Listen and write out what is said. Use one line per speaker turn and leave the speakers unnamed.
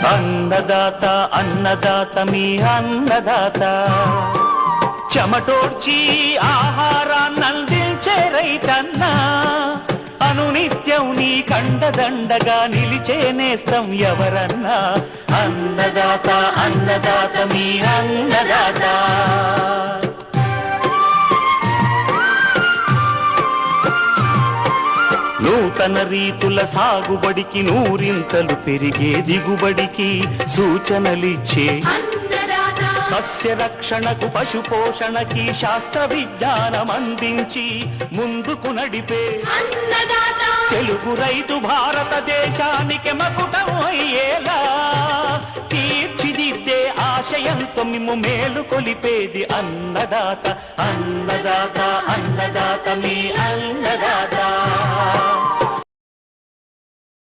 అన్నదాత అన్నదాత మీ అన్నదాత చెమటోడ్చి ఆహారాన్నందించే రైతన్నా అనునిత్యం నీ కండదండగా నిలిచే నేస్తం ఎవరన్నా అన్నదాత అన్నదాత మీ అన్నదాత నూతన రీతుల సాగుబడికి నూరింతలు పెరిగే దిగుబడికి సూచనలిచ్చే సస్య రక్షణకు పశు పోషణకి శాస్త్ర విజ్ఞానం అందించి ముందుకు నడిపే తెలుగు రైతు భారతదేశానికి మకుటం అయ్యేలా తీర్చిదిద్దే ఆశయంతో మిమ్ము మేలు కొలిపేది అన్నదాత అన్నదాత అన్నదాత మీ అన్నదాత